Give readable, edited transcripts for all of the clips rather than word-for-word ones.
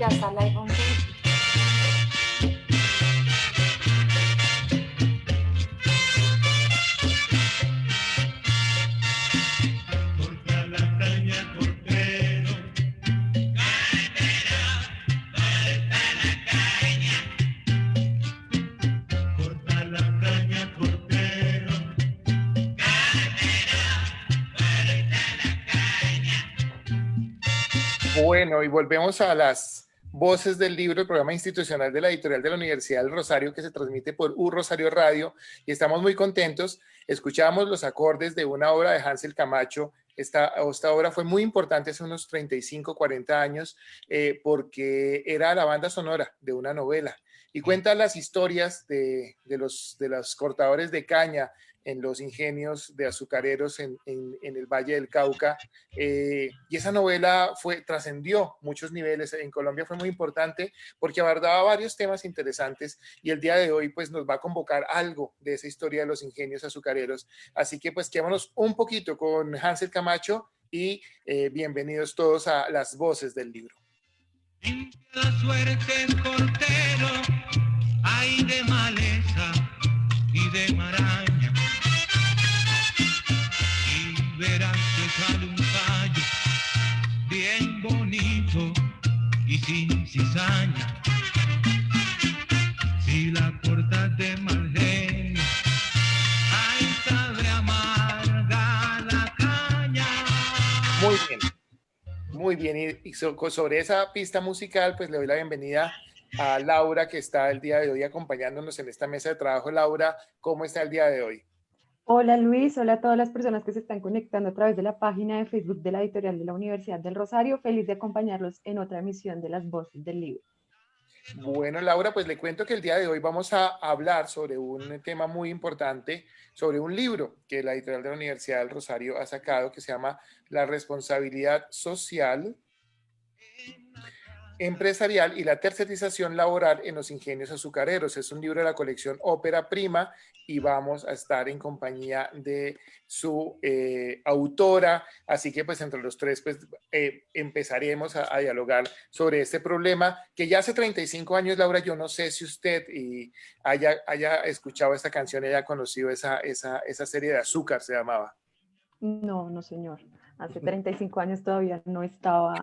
ya está el iPhone. Bueno, y volvemos a las voces del libro, el programa institucional de la editorial de la Universidad del Rosario, que se transmite por U Rosario Radio, y estamos muy contentos. Escuchamos los acordes de una obra de Hansel Camacho. Esta obra fue muy importante hace unos 35, 40 años, porque era la banda sonora de una novela y cuenta las historias de los cortadores de caña en los ingenios de azucareros en el Valle del Cauca. Y esa novela trascendió muchos niveles. En Colombia fue muy importante porque abordaba varios temas interesantes, y el día de hoy pues nos va a convocar algo de esa historia de los ingenios azucareros. Así que pues quedémonos un poquito con Hansel Camacho y bienvenidos todos a las voces del libro. La suerte cortero hay de maleza y de maraña, y verás que sale un tallo bien bonito y sin cizaña. Si la cortas de mal genio, ahí sabe amarga la caña. Muy bien. Muy bien, y sobre esa pista musical, pues le doy la bienvenida a Laura, que está el día de hoy acompañándonos en esta mesa de trabajo. Laura, ¿cómo está el día de hoy? Hola Luis, hola a todas las personas que se están conectando a través de la página de Facebook de la editorial de la Universidad del Rosario. Feliz de acompañarlos en otra emisión de Las Voces del Libro. Bueno, Laura, pues le cuento que el día de hoy vamos a hablar sobre un tema muy importante, sobre un libro que la editorial de la Universidad del Rosario ha sacado, que se llama La responsabilidad social empresarial y la tercerización laboral en los ingenios azucareros. Es un libro de la colección Ópera Prima, y vamos a estar en compañía de su autora. Así que pues entre los tres pues empezaremos a dialogar sobre este problema que ya hace 35 años, Laura, yo no sé si usted haya escuchado esta canción, haya conocido esa serie de Azúcar, se llamaba. No, no señor. Hace 35 años todavía no estaba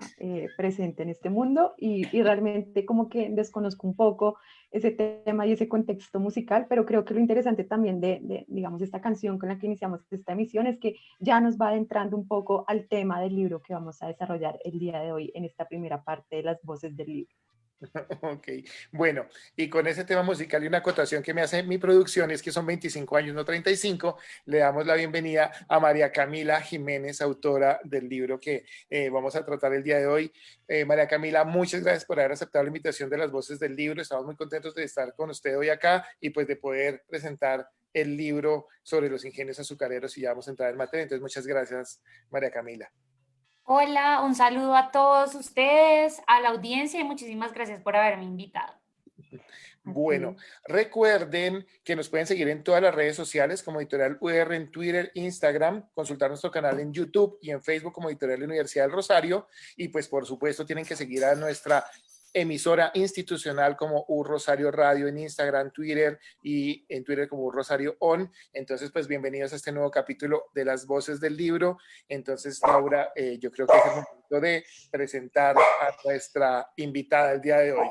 presente en este mundo y realmente como que desconozco un poco ese tema y ese contexto musical, pero creo que lo interesante también digamos, esta canción con la que iniciamos esta emisión es que ya nos va adentrando un poco al tema del libro que vamos a desarrollar el día de hoy en esta primera parte de las voces del libro. Ok, bueno, y con ese tema musical y una acotación que me hace mi producción, es que son 25 años, no 35, le damos la bienvenida a María Camila Jiménez, autora del libro que vamos a tratar el día de hoy. María Camila, muchas gracias por haber aceptado la invitación de las voces del libro. Estamos muy contentos de estar con usted hoy acá y pues de poder presentar el libro sobre los ingenios azucareros, y ya vamos a entrar en materia. Entonces, muchas gracias, María Camila. Hola, un saludo a todos ustedes, a la audiencia, y muchísimas gracias por haberme invitado. Bueno, recuerden que nos pueden seguir en todas las redes sociales como Editorial UR, en Twitter, Instagram, consultar nuestro canal en YouTube y en Facebook como Editorial Universidad del Rosario, y pues por supuesto tienen que seguir a nuestra emisora institucional como U Rosario Radio en Instagram, Twitter, y en Twitter como U Rosario On. Entonces, pues bienvenidos a este nuevo capítulo de las voces del libro. Entonces, Laura, yo creo que es el momento de presentar a nuestra invitada el día de hoy.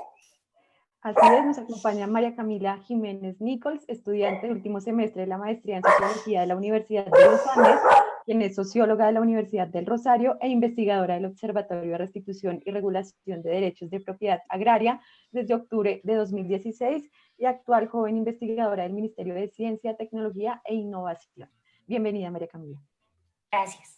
Así es, nos acompaña María Camila Jiménez Nichols, estudiante de último semestre de la maestría en Sociología de la Universidad de los Andes, quien es socióloga de la Universidad del Rosario e investigadora del Observatorio de Restitución y Regulación de Derechos de Propiedad Agraria desde octubre de 2016 y actual joven investigadora del Ministerio de Ciencia, Tecnología e Innovación. Bienvenida, María Camila. Gracias.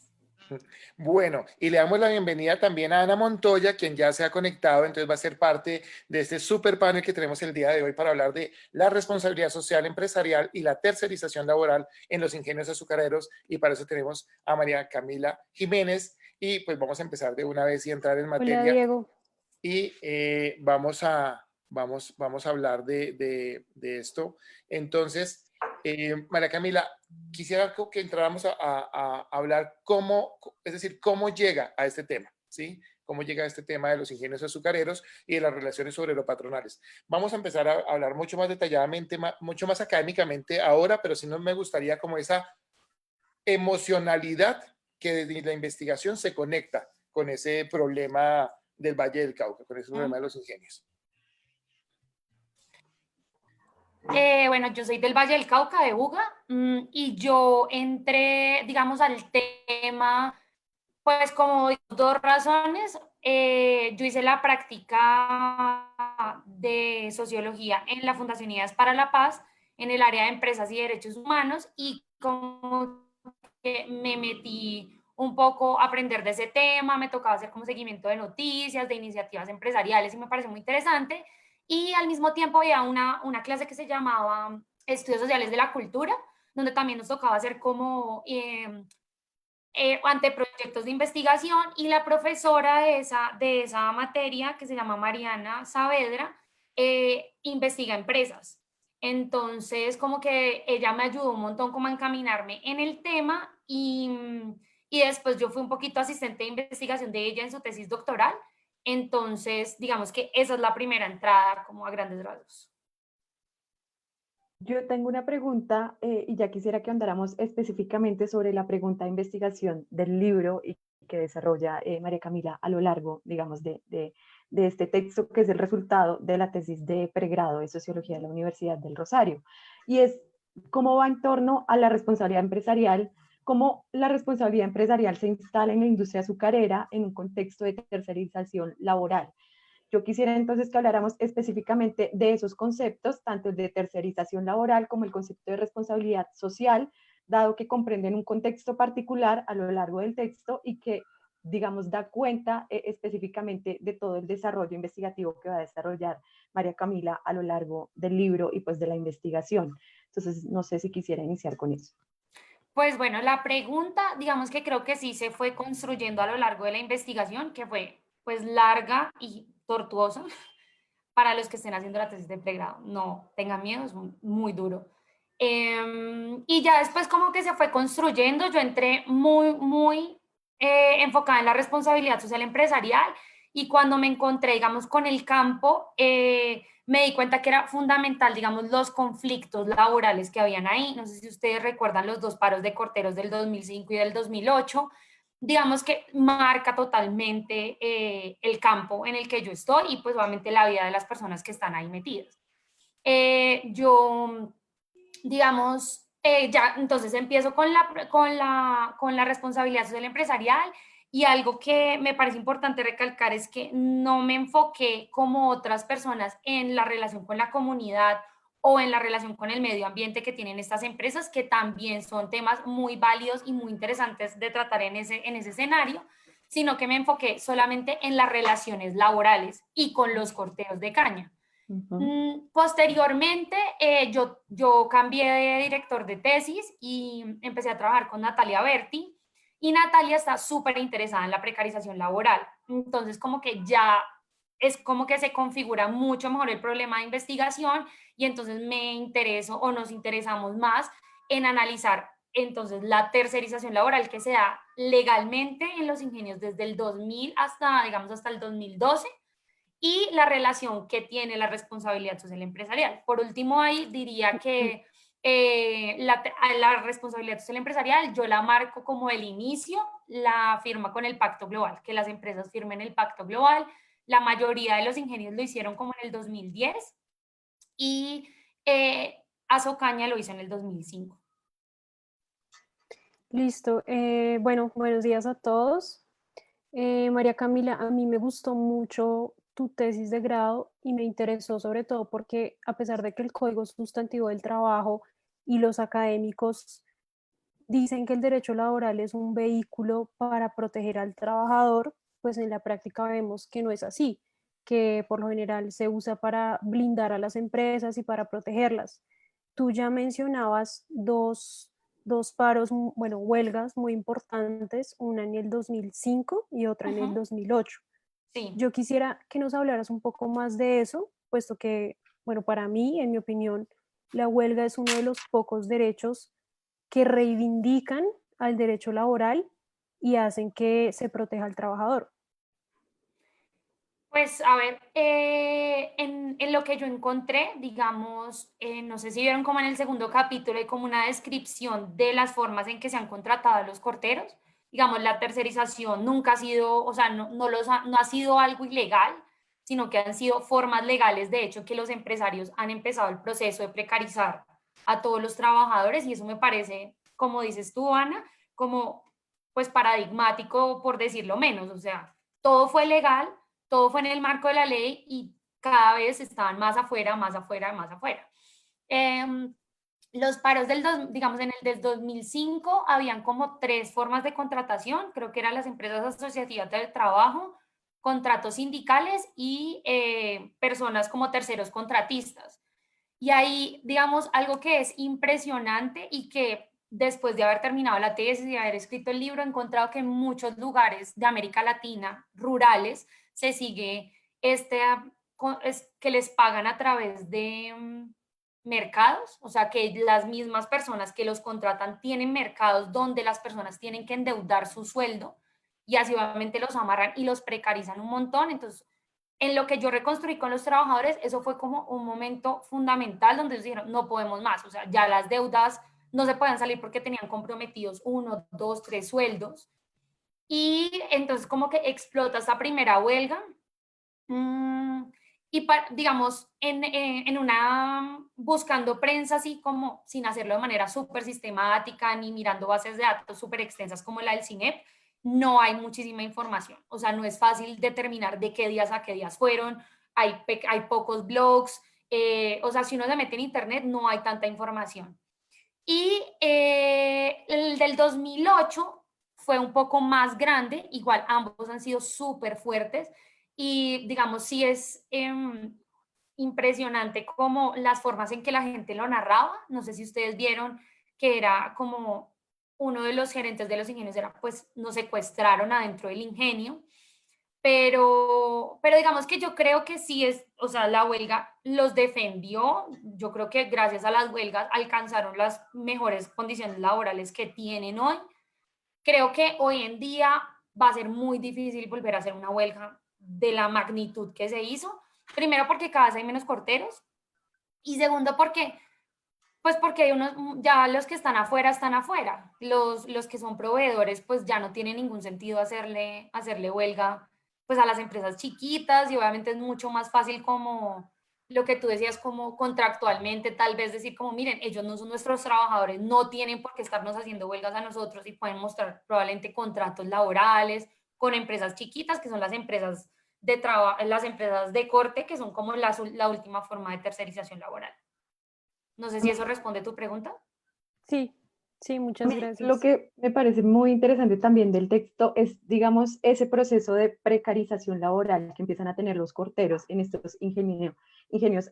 Bueno, y le damos la bienvenida también a Ana Montoya, quien ya se ha conectado, entonces va a ser parte de este super panel que tenemos el día de hoy para hablar de la responsabilidad social empresarial y la tercerización laboral en los ingenios azucareros, y para eso tenemos a María Camila Jiménez, y pues vamos a empezar de una vez y entrar en materia. Hola, Diego. Y vamos a hablar de esto. Entonces, María Camila, quisiera que entráramos a hablar cómo llega a este tema, ¿sí? cómo llega este tema de los ingenios azucareros y de las relaciones obrero-patronales. Vamos a empezar a hablar mucho más detalladamente, mucho más académicamente ahora, pero sí no me gustaría como esa emocionalidad que desde la investigación se conecta con ese problema del Valle del Cauca, con ese problema de los ingenios. Bueno, yo soy del Valle del Cauca, de Buga, y yo entré, digamos, al tema, pues como dos razones. Yo hice la práctica de sociología en la Fundación Ideas para la Paz, en el área de empresas y derechos humanos, y como que me metí un poco a aprender de ese tema, me tocaba hacer como seguimiento de noticias, de iniciativas empresariales, y me pareció muy interesante. Y al mismo tiempo había una clase que se llamaba Estudios Sociales de la Cultura, donde también nos tocaba hacer como anteproyectos de investigación, y la profesora de esa materia, que se llama Mariana Saavedra, investiga empresas. Entonces, como que ella me ayudó un montón como a encaminarme en el tema, y después yo fui un poquito asistente de investigación de ella en su tesis doctoral. Entonces, digamos que esa es la primera entrada como a grandes rasgos. Yo tengo una pregunta y ya quisiera que andáramos específicamente sobre la pregunta de investigación del libro y que desarrolla María Camila a lo largo, digamos, de este texto que es el resultado de la tesis de pregrado de Sociología de la Universidad del Rosario. Y es cómo va en torno a la responsabilidad empresarial, cómo la responsabilidad empresarial se instala en la industria azucarera en un contexto de tercerización laboral. Yo quisiera entonces que habláramos específicamente de esos conceptos, tanto el de tercerización laboral como el concepto de responsabilidad social, dado que comprenden un contexto particular a lo largo del texto y que, digamos, da cuenta específicamente de todo el desarrollo investigativo que va a desarrollar María Camila a lo largo del libro y pues de la investigación. Entonces, no sé si quisiera iniciar con eso. Pues bueno, la pregunta, digamos que creo que sí se fue construyendo a lo largo de la investigación, que fue pues larga y tortuosa para los que estén haciendo la tesis de pregrado. No tengan miedo, es muy duro. Y ya después como que se fue construyendo, yo entré muy enfocada en la responsabilidad social empresarial, y cuando me encontré, digamos, con el campo, me di cuenta que era fundamental, digamos, los conflictos laborales que habían ahí. No sé si ustedes recuerdan los dos paros de corteros del 2005 y del 2008. Digamos que marca totalmente el campo en el que yo estoy y pues obviamente la vida de las personas que están ahí metidas. Yo, digamos, ya entonces empiezo con la responsabilidad social empresarial, y algo que me parece importante recalcar es que no me enfoqué como otras personas en la relación con la comunidad o en la relación con el medio ambiente que tienen estas empresas, que también son temas muy válidos y muy interesantes de tratar en ese escenario, sino que me enfoqué solamente en las relaciones laborales y con los corteos de caña. Posteriormente, yo cambié de director de tesis y empecé a trabajar con Natalia Berti, y Natalia está súper interesada en la precarización laboral. Entonces, como que ya es como que se configura mucho mejor el problema de investigación, y entonces me intereso o nos interesamos más en analizar entonces la tercerización laboral que se da legalmente en los ingenios desde el 2000 hasta, digamos, hasta el 2012, y la relación que tiene la responsabilidad social empresarial. Por último, ahí diría que la responsabilidad social empresarial yo la marco como el inicio, la firma con el Pacto Global, que las empresas firmen el Pacto Global. La mayoría de los ingenios lo hicieron como en el 2010, y Azocaña lo hizo en el 2005. Listo. Bueno, buenos días a todos. María Camila, a mí me gustó mucho tu tesis de grado y me interesó sobre todo porque a pesar de que el Código Sustantivo del Trabajo y los académicos dicen que el derecho laboral es un vehículo para proteger al trabajador, pues en la práctica vemos que no es así, que por lo general se usa para blindar a las empresas y para protegerlas. Tú ya mencionabas dos paros, bueno, huelgas muy importantes, una en el 2005 y otra en el 2008. Sí. Yo quisiera que nos hablaras un poco más de eso, puesto que, bueno, para mí, en mi opinión, la huelga es uno de los pocos derechos que reivindican al derecho laboral y hacen que se proteja al trabajador. Pues a ver, en lo que yo encontré, digamos, no sé si vieron como en el segundo capítulo hay como una descripción de las formas en que se han contratado a los corteros. Digamos, la tercerización nunca ha sido, o sea, no ha sido algo ilegal, sino que han sido formas legales, de hecho, que los empresarios han empezado el proceso de precarizar a todos los trabajadores y eso me parece, como dices tú, Ana, como pues paradigmático por decirlo menos, o sea, todo fue legal, todo fue en el marco de la ley y cada vez estaban más afuera, más afuera, más afuera. Eh, los paros digamos, en el del 2005 habían como tres formas de contratación, creo que eran las empresas asociativas del trabajo, contratos sindicales y personas como terceros contratistas. Y ahí, digamos, algo que es impresionante y que después de haber terminado la tesis y haber escrito el libro, he encontrado que en muchos lugares de América Latina, rurales, se sigue este, es que les pagan a través de mercados, o sea, que las mismas personas que los contratan tienen mercados donde las personas tienen que endeudar su sueldo y así obviamente los amarran y los precarizan un montón. Entonces, en lo que yo reconstruí con los trabajadores, eso fue como un momento fundamental donde ellos dijeron, no podemos más, o sea, ya las deudas no se pueden salir porque tenían comprometidos 1, 2, 3 sueldos. Y entonces como que explota esta primera huelga. Mm, y digamos, en una, buscando prensa así como sin hacerlo de manera súper sistemática ni mirando bases de datos súper extensas como la del CINEP, no hay muchísima información. O sea, no es fácil determinar de qué días a qué días fueron, hay pocos blogs, o sea, si uno se mete en internet no hay tanta información. Y el del 2008 fue un poco más grande, igual ambos han sido súper fuertes y digamos, sí es impresionante como las formas en que la gente lo narraba. No sé si ustedes vieron que era como uno de los gerentes de los ingenios era pues nos secuestraron adentro del ingenio, pero digamos que yo creo que sí es, o sea, la huelga los defendió. Yo creo que gracias a las huelgas alcanzaron las mejores condiciones laborales que tienen hoy. Creo que hoy en día va a ser muy difícil volver a hacer una huelga de la magnitud que se hizo. Primero porque cada vez hay menos corteros y segundo porque, pues porque hay unos, ya los que están afuera. Los que son proveedores, pues ya no tiene ningún sentido hacerle huelga pues a las empresas chiquitas y obviamente es mucho más fácil como lo que tú decías, como contractualmente, tal vez decir como, miren, ellos no son nuestros trabajadores, no tienen por qué estarnos haciendo huelgas a nosotros y pueden mostrar probablemente contratos laborales con empresas chiquitas, que son las empresas de trabajo, las empresas de corte, que son como la última forma de tercerización laboral. No sé si eso responde tu pregunta. Sí, sí, A muchas mí lo gracias. que me parece muy interesante también del texto es, digamos, ese proceso de precarización laboral que empiezan a tener los corteros en estos ingenios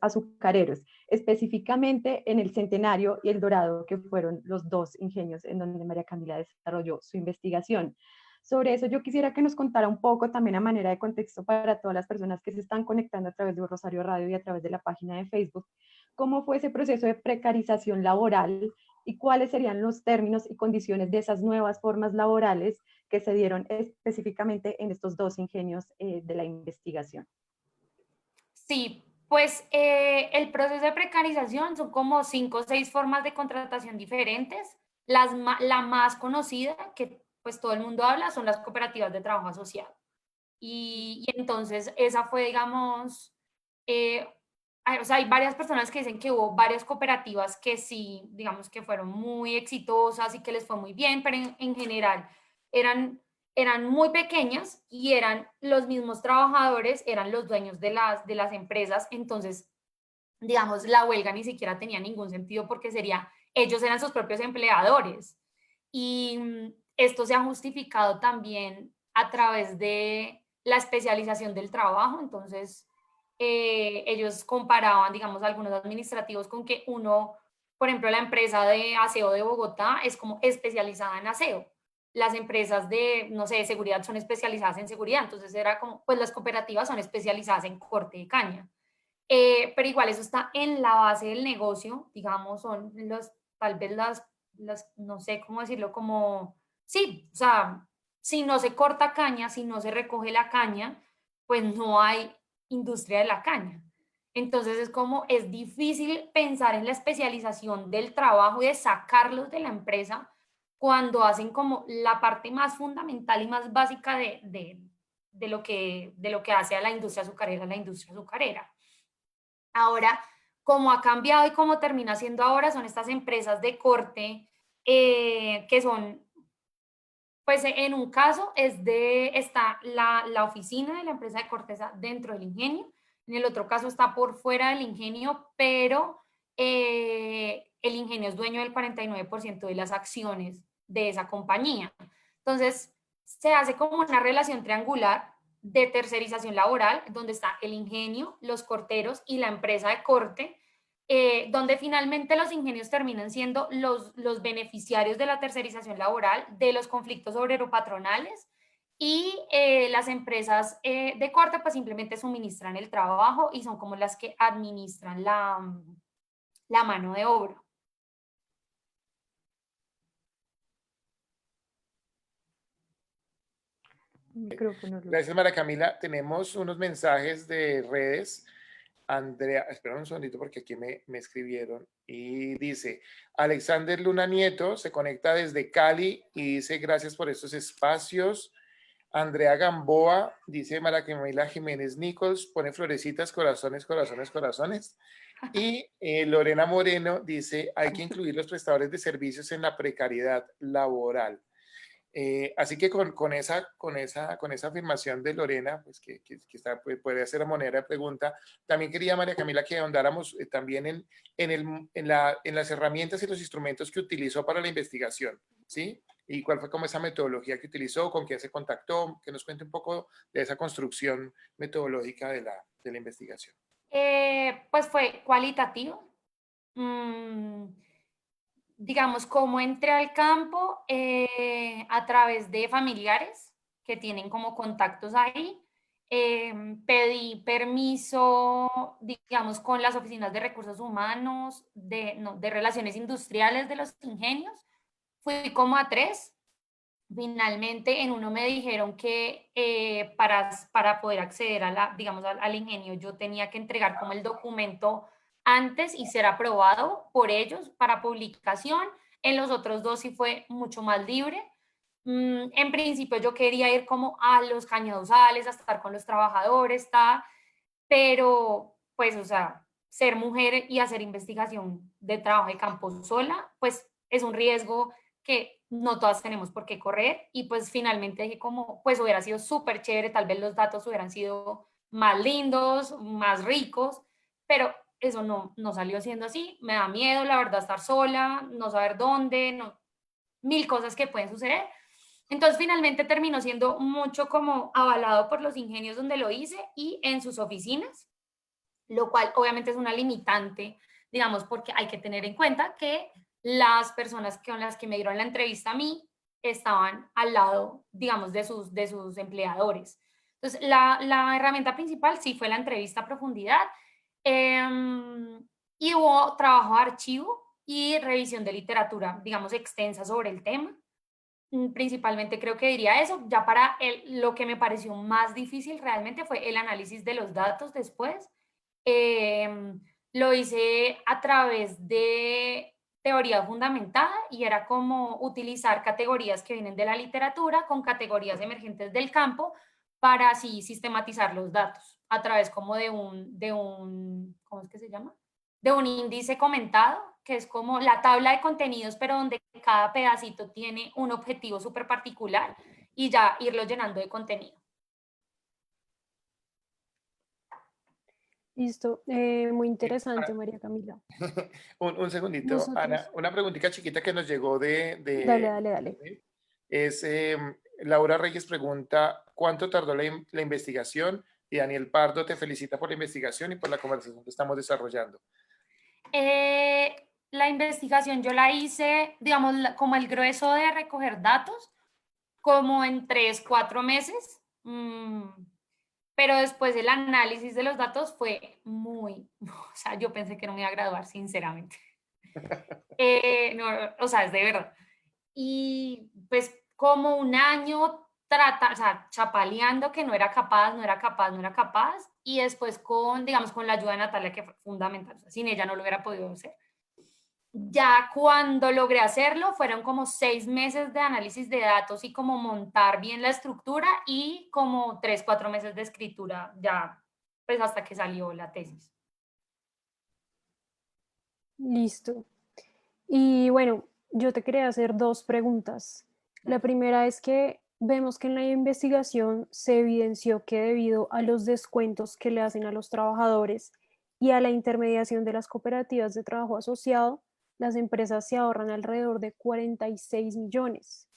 azucareros, específicamente en el Centenario y el Dorado, que fueron los dos ingenios en donde María Camila desarrolló su investigación. Sobre eso yo quisiera que nos contara un poco también a manera de contexto para todas las personas que se están conectando a través de Rosario Radio y a través de la página de Facebook, cómo fue ese proceso de precarización laboral y cuáles serían los términos y condiciones de esas nuevas formas laborales que se dieron específicamente en estos dos ingenios de la investigación. Sí, pues el proceso de precarización son como 5 o 6 formas de contratación diferentes. La más conocida, que pues todo el mundo habla, son las cooperativas de trabajo asociado. Y entonces esa fue, digamos, eh, o sea, hay varias personas que dicen que hubo varias cooperativas que sí, digamos, que fueron muy exitosas y que les fue muy bien, pero en general eran, eran muy pequeñas y eran los mismos trabajadores, eran los dueños de las empresas, entonces, digamos, la huelga ni siquiera tenía ningún sentido porque sería, ellos eran sus propios empleadores. Y esto se ha justificado también a través de la especialización del trabajo, entonces ellos comparaban, digamos, algunos administrativos con que uno, por ejemplo, la empresa de aseo de Bogotá es como especializada en aseo. Las empresas de, no sé, de seguridad son especializadas en seguridad, entonces era como, pues las cooperativas son especializadas en corte de caña. Pero igual eso está en la base del negocio, digamos, son los, tal vez no sé cómo decirlo, como, sí, o sea, si no se corta caña, si no se recoge la caña, pues no hay industria de la caña. Entonces es difícil pensar en la especialización del trabajo y de sacarlos de la empresa cuando hacen como la parte más fundamental y más básica de lo que hace a la industria azucarera. Ahora, como ha cambiado y como termina siendo ahora, son estas empresas de corte que son, pues en un caso está la oficina de la empresa de corte dentro del ingenio, en el otro caso está por fuera del ingenio, pero el ingenio es dueño del 49% de las acciones de esa compañía. Entonces, se hace como una relación triangular de tercerización laboral, donde está el ingenio, los corteros y la empresa de corte, donde finalmente los ingenios terminan siendo los beneficiarios de la tercerización laboral, de los conflictos obrero-patronales, y las empresas de corte pues simplemente suministran el trabajo y son como las que administran la mano de obra. Micrófono, Luz. Gracias, María Camila. Tenemos unos mensajes de redes. Andrea, espera un segundito porque aquí me escribieron y dice, Alexander Luna Nieto se conecta desde Cali y dice gracias por estos espacios. Andrea Gamboa dice María Camila Jiménez Nichols, pone florecitas, corazones, corazones, corazones. Y Lorena Moreno dice hay que incluir los prestadores de servicios en la precariedad laboral. Así que con esa afirmación de Lorena, pues que puede hacer a manera de pregunta, también quería, María Camila, que ahondáramos también en las herramientas y los instrumentos que utilizó para la investigación, ¿sí? Y cuál fue como esa metodología que utilizó, con quién se contactó, que nos cuente un poco de esa construcción metodológica de la investigación. Pues fue cualitativo. Digamos, cómo entré al campo a través de familiares que tienen como contactos ahí. Pedí permiso, digamos, con las oficinas de recursos humanos, de relaciones industriales de los ingenios. Fui como a 3. Finalmente, en uno me dijeron que para poder acceder digamos, al ingenio, yo tenía que entregar como el documento antes y ser aprobado por ellos para publicación. En los otros 2 sí fue mucho más libre. En principio yo quería ir como a los cañaduzales, a estar con los trabajadores, pero pues, o sea, ser mujer y hacer investigación de trabajo de campo sola, pues es un riesgo que no todas tenemos por qué correr, y pues finalmente dije como, pues hubiera sido súper chévere, tal vez los datos hubieran sido más lindos, más ricos, pero eso no salió siendo así. Me da miedo, la verdad, estar sola, no saber dónde, mil cosas que pueden suceder. Entonces finalmente terminó siendo mucho como avalado por los ingenios donde lo hice y en sus oficinas, lo cual obviamente es una limitante, digamos, porque hay que tener en cuenta que las personas con las que me dieron la entrevista a mí estaban al lado, digamos, de sus empleadores. Entonces, la herramienta principal sí fue la entrevista a profundidad, y hubo trabajo de archivo y revisión de literatura, digamos, extensa sobre el tema. Principalmente creo que diría eso. Ya para lo que me pareció más difícil realmente fue el análisis de los datos después. Lo hice a través de teoría fundamentada y era como utilizar categorías que vienen de la literatura con categorías emergentes del campo para así sistematizar los datos a través como de un, ¿cómo es que se llama? De un índice comentado, que es como la tabla de contenidos, pero donde cada pedacito tiene un objetivo súper particular y ya irlo llenando de contenido. Listo, muy interesante, María Camila. Un segundito, Nosotros, Ana, una preguntita chiquita que nos llegó dale. es Laura Reyes pregunta, ¿cuánto tardó la investigación? Y Daniel Pardo te felicita por la investigación y por la conversación que estamos desarrollando. La investigación yo la hice, digamos, como el grueso de recoger datos, como en 3, 4 meses. Pero después el análisis de los datos fue o sea, yo pensé que no me iba a graduar, sinceramente. No, o sea, es de verdad. Y pues como 1 año o sea, chapaleando que no era capaz, no era capaz, no era capaz, y después con, digamos, con la ayuda de Natalia, que fue fundamental, o sea, sin ella no lo hubiera podido hacer. Ya cuando logré hacerlo, fueron como 6 meses de análisis de datos y como montar bien la estructura y como 3, 4 meses de escritura, ya, pues hasta que salió la tesis. Listo. Y bueno, yo te quería hacer dos preguntas. La primera es que vemos que en la investigación se evidenció que debido a los descuentos que le hacen a los trabajadores y a la intermediación de las cooperativas de trabajo asociado, las empresas se ahorran alrededor de 46 millones.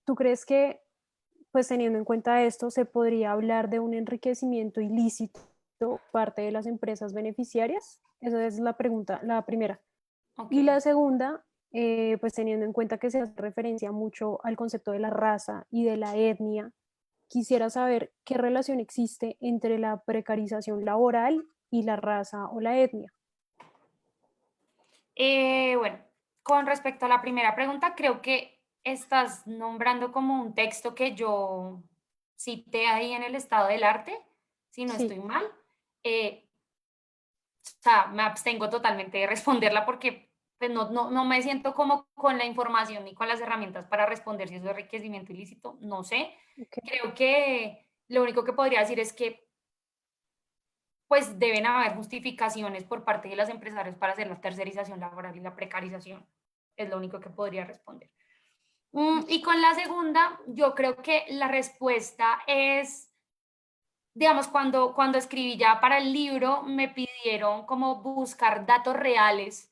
¿Tú crees que, pues teniendo en cuenta esto, se podría hablar de un enriquecimiento ilícito por parte de las empresas beneficiarias? Esa es la pregunta, la primera. Ok. Y la segunda, pues teniendo en cuenta que se hace referencia mucho al concepto de la raza y de la etnia, quisiera saber qué relación existe entre la precarización laboral y la raza o la etnia. Bueno, con respecto a la primera pregunta, creo que estás nombrando como un texto que yo cité ahí en el estado del arte, si no Sí, estoy mal. O sea, me abstengo totalmente de responderla porque pues, no me siento como con la información ni con las herramientas para responder si eso es enriquecimiento ilícito, no sé. ok. Creo que lo único que podría decir es que pues deben haber justificaciones por parte de los empresarios para hacer la tercerización laboral y la precarización. Es lo único que podría responder. Y con la segunda, yo creo que la respuesta es, digamos, cuando escribí ya para el libro, me pidieron como buscar datos reales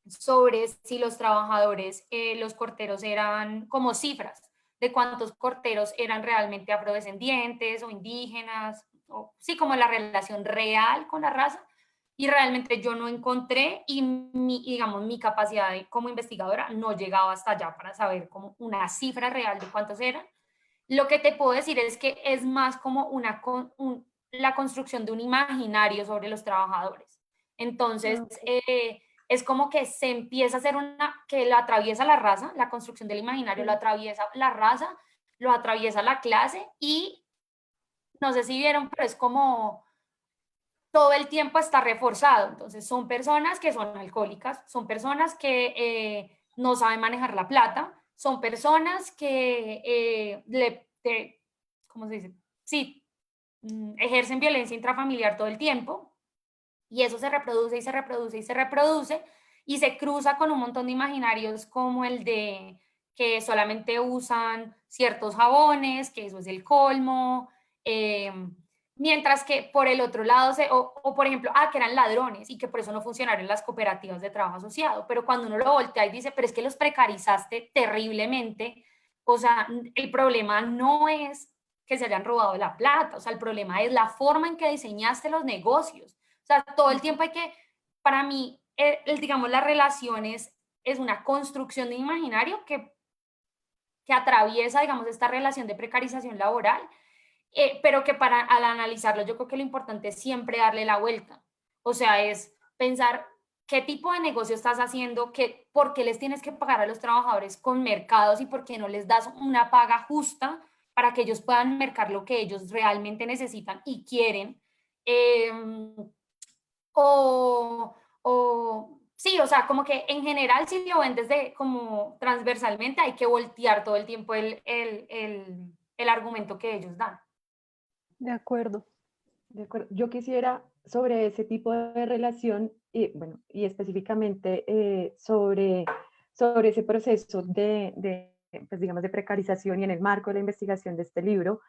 sobre si los trabajadores, los corteros eran como cifras de cuántos corteros eran realmente afrodescendientes o indígenas, o sí, como la relación real con la raza. Y realmente yo no encontré y digamos, mi capacidad como investigadora no llegaba hasta allá para saber como una cifra real de cuántos eran. Lo que te puedo decir es que es más como la construcción de un imaginario sobre los trabajadores. Entonces, Ah, ok. es como que se empieza a hacer que lo atraviesa la raza, la construcción del imaginario lo Sí. atraviesa la raza, lo atraviesa la clase y no sé si vieron, pero es como todo el tiempo está reforzado. Entonces, son personas que son alcohólicas, son personas que no saben manejar la plata, son personas que ¿cómo se dice? Sí, ejercen violencia intrafamiliar todo el tiempo y eso se reproduce y se reproduce y se reproduce y se cruza con un montón de imaginarios como el de que solamente usan ciertos jabones, que eso es el colmo, eh, mientras que por el otro lado, o por ejemplo, que eran ladrones y que por eso no funcionaron las cooperativas de trabajo asociado, pero cuando uno lo voltea y dice, pero es que los precarizaste terriblemente, o sea, el problema no es que se hayan robado la plata, o sea, el problema es la forma en que diseñaste los negocios. O sea, todo el tiempo hay que, para mí, digamos, las relaciones es una construcción de imaginario que atraviesa, digamos, esta relación de precarización laboral, pero que al analizarlo yo creo que lo importante es siempre darle la vuelta. O sea, es pensar qué tipo de negocio estás haciendo, por qué les tienes que pagar a los trabajadores con mercados y por qué no les das una paga justa para que ellos puedan mercar lo que ellos realmente necesitan y quieren. Eh, sí, o sea, como que en general si lo ven desde como transversalmente hay que voltear todo el tiempo el argumento que ellos dan. De acuerdo. De acuerdo. Yo quisiera sobre ese tipo de relación y, bueno, y específicamente sobre ese proceso pues, digamos, de precarización y en el marco de la investigación de este libro,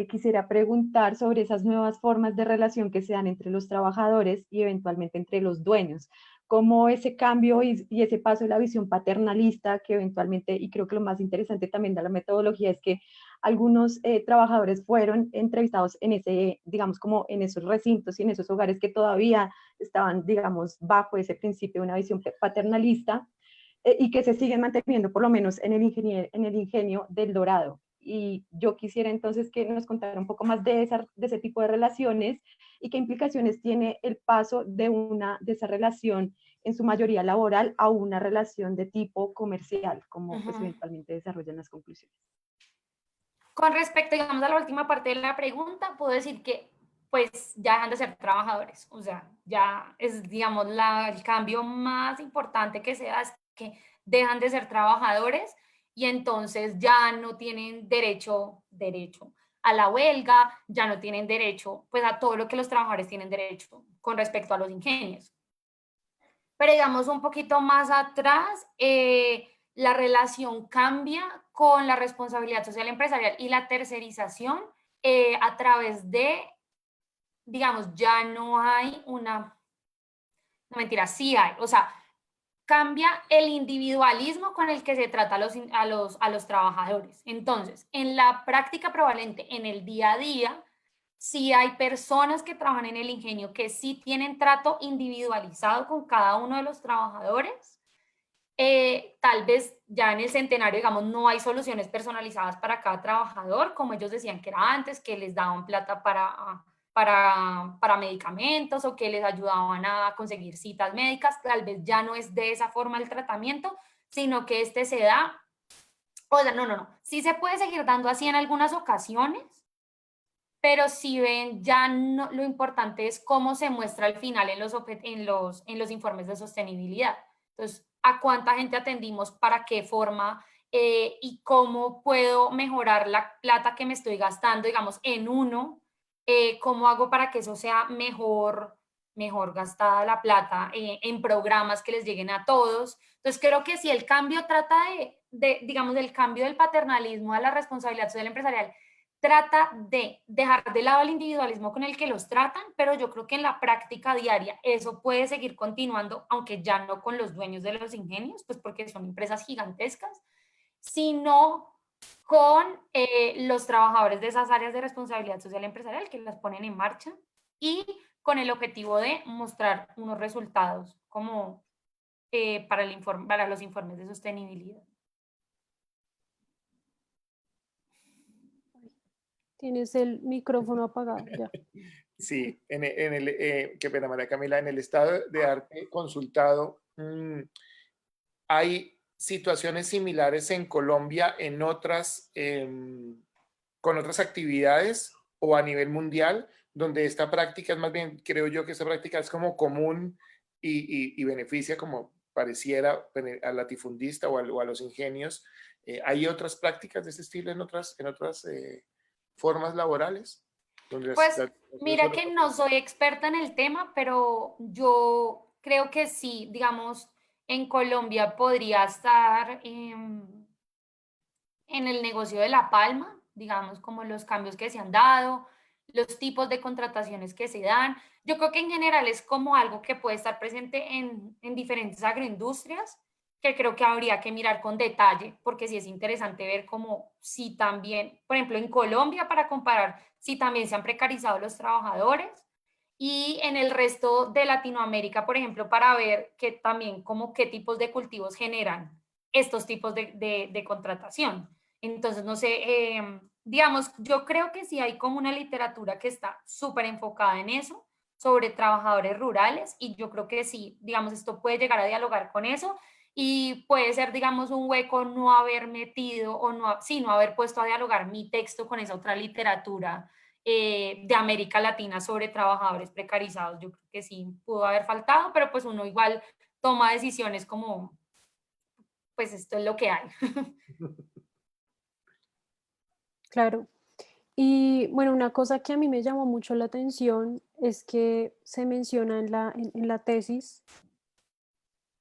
quisiera preguntar sobre esas nuevas formas de relación que se dan entre los trabajadores y eventualmente entre los dueños. Cómo ese cambio y ese paso de la visión paternalista que eventualmente, y creo que lo más interesante también de la metodología es que algunos trabajadores fueron entrevistados en ese, digamos, como en esos recintos y en esos hogares que todavía estaban, digamos, bajo ese principio de una visión paternalista y que se siguen manteniendo por lo menos en el ingenio del Dorado. Y yo quisiera entonces que nos contara un poco más de ese tipo de relaciones y qué implicaciones tiene el paso de esa relación en su mayoría laboral a una relación de tipo comercial, como pues Ujú. eventualmente desarrollan las conclusiones. Con respecto, digamos, a la última parte de la pregunta, puedo decir que pues ya dejan de ser trabajadores. O sea, ya es, digamos, el cambio más importante que se da es que dejan de ser trabajadores y entonces ya no tienen derecho a la huelga, ya no tienen derecho pues a todo lo que los trabajadores tienen derecho con respecto a los ingenios. Pero digamos un poquito más atrás, la relación cambia con la responsabilidad social empresarial y la tercerización a través de, digamos, ya no hay no mentira, sí hay, o sea, cambia el individualismo con el que se trata a los trabajadores. Entonces, en la práctica prevalente, en el día a día, sí hay personas que trabajan en el ingenio que sí tienen trato individualizado con cada uno de los trabajadores. Tal vez ya en el centenario, digamos, no hay soluciones personalizadas para cada trabajador, como ellos decían que era antes, que les daban plata para medicamentos o que les ayudaban a conseguir citas médicas. Tal vez ya no es de esa forma el tratamiento, sino que este se da, o sea, no, sí se puede seguir dando así en algunas ocasiones, pero si ven, ya no, lo importante es cómo se muestra al final en los informes de sostenibilidad. Entonces, a cuánta gente atendimos, para qué forma y cómo puedo mejorar la plata que me estoy gastando, digamos, en uno, cómo hago para que eso sea mejor gastada la plata en programas que les lleguen a todos. Entonces, creo que si el cambio trata digamos, del cambio del paternalismo a la responsabilidad social empresarial, trata de dejar de lado el individualismo con el que los tratan, pero yo creo que en la práctica diaria eso puede seguir continuando, aunque ya no con los dueños de los ingenios, pues porque son empresas gigantescas, sino con los trabajadores de esas áreas de responsabilidad social empresarial que las ponen en marcha y con el objetivo de mostrar unos resultados como para los informes de sostenibilidad. Tienes el micrófono apagado, ya. Sí, qué pena, María Camila, en el estado de arte consultado, hay situaciones similares en Colombia con otras actividades o a nivel mundial, donde esta práctica es más bien, creo yo que esta práctica es como común y beneficia como pareciera al latifundista o a los ingenios. ¿Hay otras prácticas de este estilo en otras formas laborales? Pues mira que no soy experta en el tema, pero yo creo que sí, digamos, en Colombia podría estar en el negocio de la palma, digamos, como los cambios que se han dado, los tipos de contrataciones que se dan. Yo creo que en general es como algo que puede estar presente en diferentes agroindustrias, que creo que habría que mirar con detalle, porque sí es interesante ver cómo si también, por ejemplo, en Colombia, para comparar si también se han precarizado los trabajadores, y en el resto de Latinoamérica, por ejemplo, para ver que también como qué tipos de cultivos generan estos tipos de contratación. Entonces, no sé, digamos, yo creo que sí hay como una literatura que está súper enfocada en eso, sobre trabajadores rurales, y yo creo que sí, digamos, esto puede llegar a dialogar con eso, y puede ser, digamos, un hueco no haber metido o no, sí, no haber puesto a dialogar mi texto con esa otra literatura de América Latina sobre trabajadores precarizados. Yo creo que sí pudo haber faltado, pero pues uno igual toma decisiones como, pues esto es lo que hay. Claro. Y bueno, una cosa que a mí me llamó mucho la atención es que se menciona en la tesis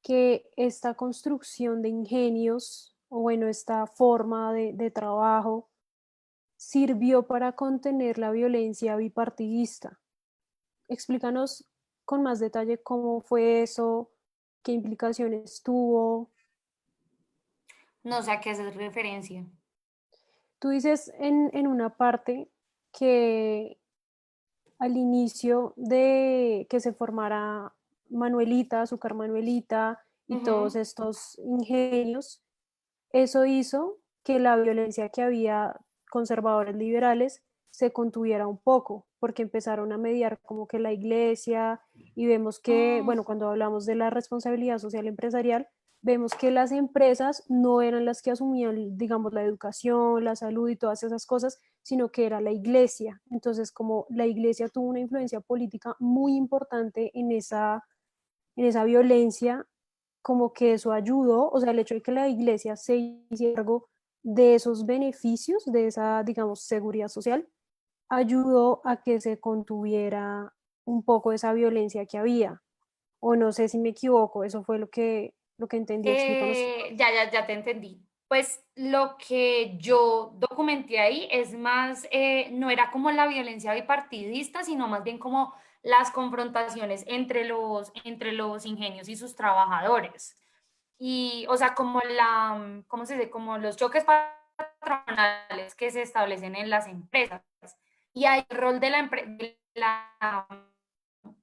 que esta construcción de ingenios, o bueno, esta forma de trabajo, sirvió para contener la violencia bipartidista. Explícanos con más detalle cómo fue eso, qué implicaciones tuvo. No sé a qué hacer referencia. Tú dices en una parte que al inicio de que se formara Manuelita, Azúcar Manuelita y todos Ujú. estos ingenios, eso hizo que la violencia que había conservadores liberales se contuviera un poco, porque empezaron a mediar como que la iglesia y vemos que, Mm, bueno, cuando hablamos de la responsabilidad social empresarial, vemos que las empresas no eran las que asumían, digamos, la educación, la salud y todas esas cosas, sino que era la iglesia. Entonces, como la iglesia tuvo una influencia política muy importante en esa violencia, como que eso ayudó, o sea, el hecho de que la iglesia se hiciera cargo de esos beneficios, de esa, digamos, seguridad social, ayudó a que se contuviera un poco esa violencia que había. O no sé si me equivoco, eso fue lo que entendí, explícanos. Ya te entendí. Pues lo que yo documenté ahí es más, no era como la violencia bipartidista, sino más bien como las confrontaciones entre los ingenios y sus trabajadores. Y, o sea, como ¿cómo se dice? Como los choques patronales que se establecen en las empresas. Y ahí el rol de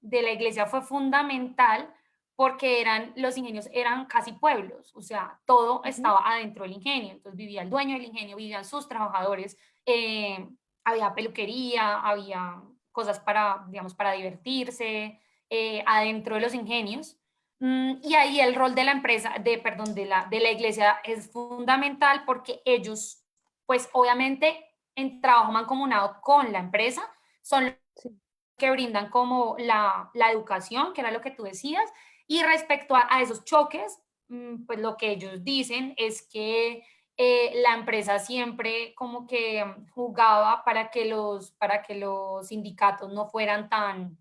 de la iglesia fue fundamental porque los ingenios eran casi pueblos, o sea, todo Ujú. estaba adentro del ingenio, entonces vivía el dueño del ingenio, vivían sus trabajadores, había peluquería, había cosas para, digamos, para divertirse, adentro de los ingenios. Y ahí el rol de la empresa, perdón, de la iglesia es fundamental porque ellos, pues obviamente en trabajo mancomunado con la empresa, son Sí. que brindan como la educación, que era lo que tú decías, y respecto a esos choques, pues lo que ellos dicen es que la empresa siempre como que jugaba para que los sindicatos no fueran tan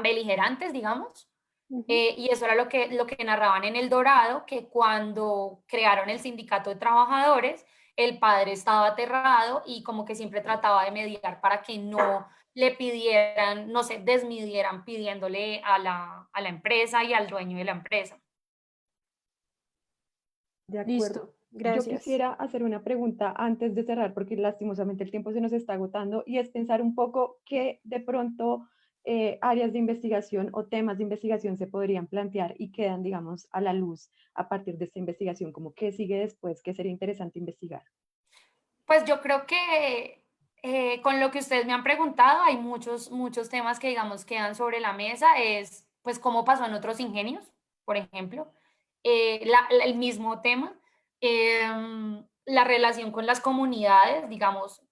beligerantes, digamos. Ujú. Y eso era lo que narraban en El Dorado, que cuando crearon el sindicato de trabajadores, el padre estaba aterrado y como que siempre trataba de mediar para que no le pidieran, no se desmidieran pidiéndole a la empresa y al dueño de la empresa. De acuerdo. Listo, Yo gracias. quisiera hacer una pregunta antes de cerrar, porque lastimosamente el tiempo se nos está agotando, y es pensar un poco qué de pronto áreas de investigación o temas de investigación se podrían plantear y quedan, digamos, a la luz a partir de esta investigación, como qué sigue después, qué sería interesante investigar. Pues yo creo que con lo que ustedes me han preguntado, hay muchos temas que, digamos, quedan sobre la mesa. Es, pues, cómo pasó en otros ingenios, por ejemplo. El mismo tema. La relación con las comunidades, digamos,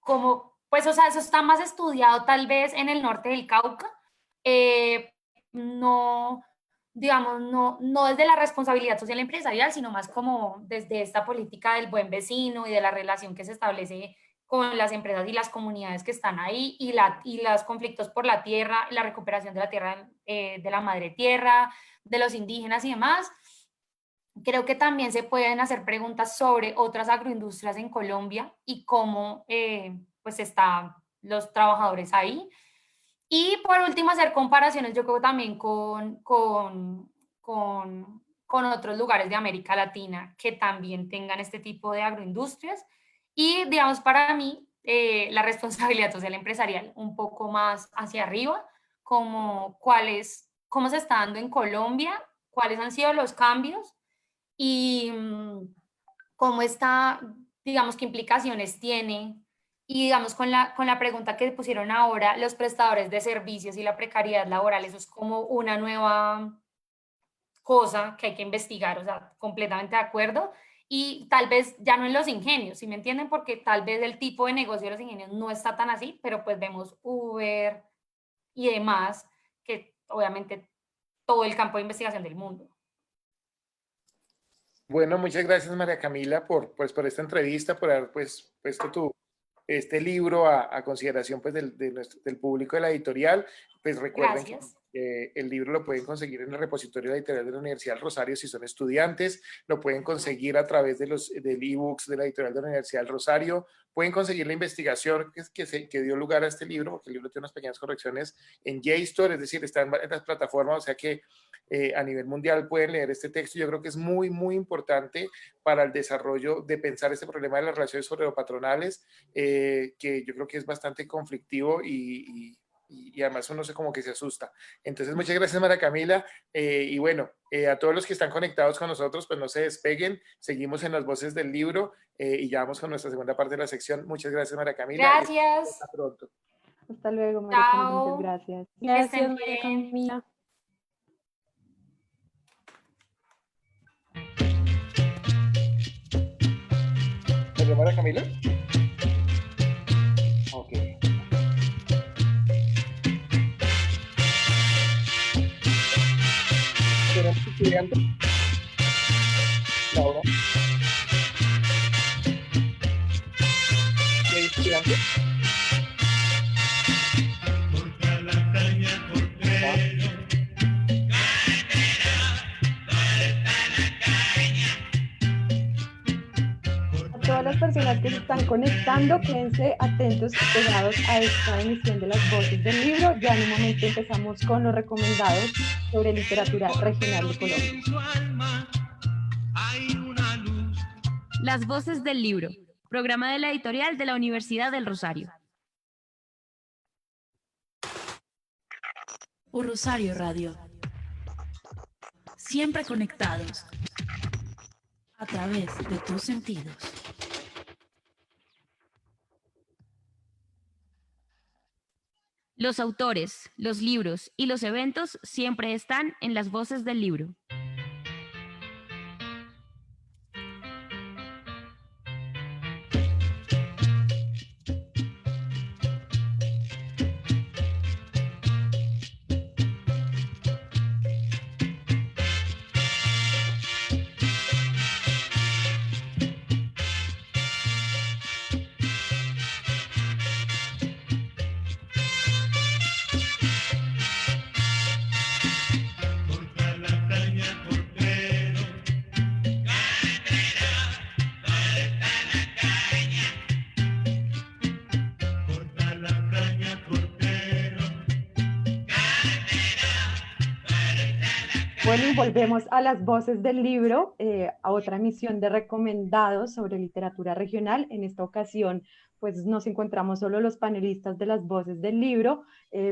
como, pues, o sea, eso está más estudiado tal vez en el norte del Cauca. No, digamos, no desde la responsabilidad social empresarial, sino más como desde esta política del buen vecino y de la relación que se establece con las empresas y las comunidades que están ahí y los conflictos por la tierra, la recuperación de la tierra, de la madre tierra, de los indígenas y demás. Creo que también se pueden hacer preguntas sobre otras agroindustrias en Colombia y cómo pues están los trabajadores ahí. Y por último, hacer comparaciones, yo creo también con otros lugares de América Latina que también tengan este tipo de agroindustrias. Y digamos, para mí, la responsabilidad social empresarial un poco más hacia arriba, como cómo se está dando en Colombia, cuáles han sido los cambios y cómo está, digamos, qué implicaciones tiene. Y digamos, con la pregunta que pusieron ahora, los prestadores de servicios y la precariedad laboral, eso es como una nueva cosa que hay que investigar, o sea, completamente de acuerdo. Y tal vez ya no en los ingenios, ¿sí me entienden? Porque tal vez el tipo de negocio de los ingenios no está tan así, pero pues vemos Uber y demás, que obviamente todo el campo de investigación del mundo. Bueno, muchas gracias María Camila por esta entrevista, por haber pues puesto este libro a consideración pues del público de la editorial. Pues recuerden que Gracias. el libro lo pueden conseguir en el repositorio de la editorial de la Universidad del Rosario si son estudiantes, lo pueden conseguir a través del ebooks de la editorial de la Universidad del Rosario, pueden conseguir la investigación que dio lugar a este libro, porque el libro tiene unas pequeñas correcciones en JSTOR, es decir, está en las plataformas, o sea que a nivel mundial pueden leer este texto. Yo creo que es muy, muy importante para el desarrollo de pensar este problema de las relaciones obrero-patronales, que yo creo que es bastante conflictivo y además uno se como que se asusta. Entonces, muchas gracias María Camila, y bueno, a todos los que están conectados con nosotros, pues no se despeguen, seguimos en las voces del libro, y ya vamos con nuestra segunda parte de la sección. Muchas gracias María Camila y hasta Gracias. pronto. Hasta luego, María Camila, muchas Chao. gracias. Que estén Gracias, María bien. Camila. ¿Perdón, María Camila? Ok. ¿Tenemos estudiantes? Laura. ¿Y hay estudiantes? Corta la caña, cordero. A todas las personas que se están conectando, quédense atentos y pegados a esta emisión de las voces del libro. Ya en un momento empezamos con los recomendados sobre literatura regional de Colombia. En su alma hay una luz. Las voces del libro, programa de la editorial de la Universidad del Rosario. Rosario Radio. Siempre conectados a través de tus sentidos. Los autores, los libros y los eventos siempre están en las voces del libro. Corta la caña, cordero. Corta la caña, cordero. Bueno, y volvemos a las voces del libro, a otra emisión de recomendados sobre literatura regional. En esta ocasión, pues nos encontramos solo los panelistas de las voces del libro,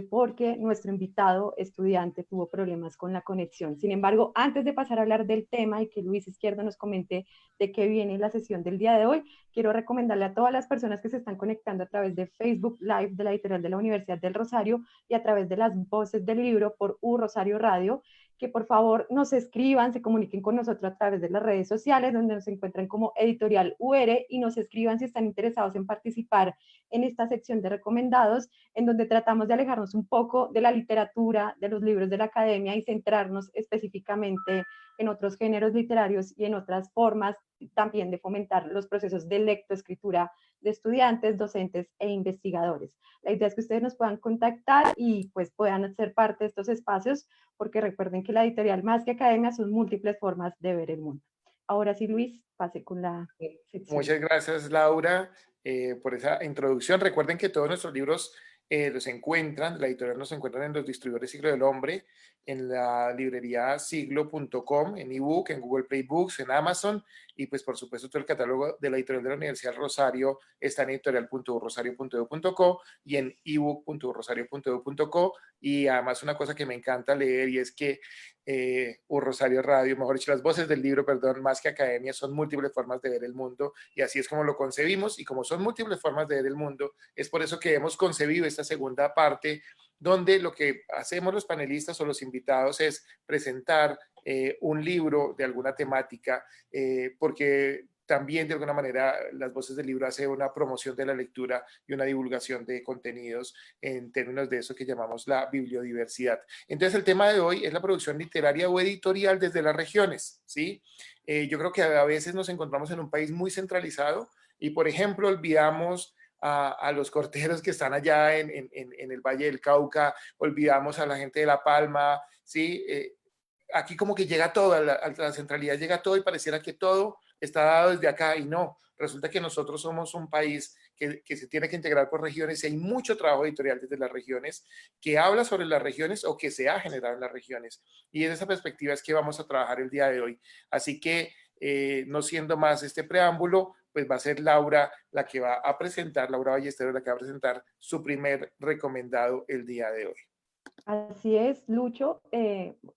porque nuestro invitado estudiante tuvo problemas con la conexión. Sin embargo, antes de pasar a hablar del tema y que Luis Izquierdo nos comente de qué viene la sesión del día de hoy, quiero recomendarle a todas las personas que se están conectando a través de Facebook Live de la editorial de la Universidad del Rosario y a través de las voces del libro por Rosario Radio, que por favor nos escriban, se comuniquen con nosotros a través de las redes sociales, donde nos encuentran como Editorial UR, y nos escriban si están interesados en participar en esta sección de recomendados, en donde tratamos de alejarnos un poco de la literatura, de los libros de la academia y centrarnos específicamente en otros géneros literarios y en otras formas también de fomentar los procesos de lectoescritura de estudiantes, docentes e investigadores. La idea es que ustedes nos puedan contactar y pues puedan ser parte de estos espacios, porque recuerden que la editorial más que academia son múltiples formas de ver el mundo. Ahora sí, Luis, pase con la sección. Muchas gracias, Laura, por esa introducción. Recuerden que todos nuestros libros los encuentran, la editorial nos encuentran en los distribuidores Siglo del Hombre, en la librería siglo.com, en ebook, en Google Play Books, en Amazon, y pues por supuesto todo el catálogo de la editorial de la Universidad del Rosario está en editorial.rosario.edu.co y en ebook.rosario.edu.co. Y además una cosa que me encanta leer y es que Rosario Radio, mejor dicho, las voces del libro, perdón, más que academia, son múltiples formas de ver el mundo, y así es como lo concebimos, y como son múltiples formas de ver el mundo, es por eso que hemos concebido esta segunda parte, donde lo que hacemos los panelistas o los invitados es presentar un libro de alguna temática, porque también de alguna manera las voces del libro hacen una promoción de la lectura y una divulgación de contenidos en términos de eso que llamamos la bibliodiversidad. Entonces el tema de hoy es la producción literaria o editorial desde las regiones, ¿sí? Yo creo que a veces nos encontramos en un país muy centralizado y, por ejemplo, olvidamos a los corteros que están allá en el Valle del Cauca, olvidamos a la gente de La Palma, ¿sí? Aquí como que llega todo, a la centralidad llega todo y pareciera que todo está dado desde acá, y no, resulta que nosotros somos un país que se tiene que integrar por regiones, y hay mucho trabajo editorial desde las regiones que habla sobre las regiones o que se ha generado en las regiones, y desde esa perspectiva es que vamos a trabajar el día de hoy. Así que no siendo más este preámbulo, pues va a ser Laura la que va a presentar, Laura Ballesteros, la que va a presentar su primer recomendado el día de hoy. Así es, Lucho,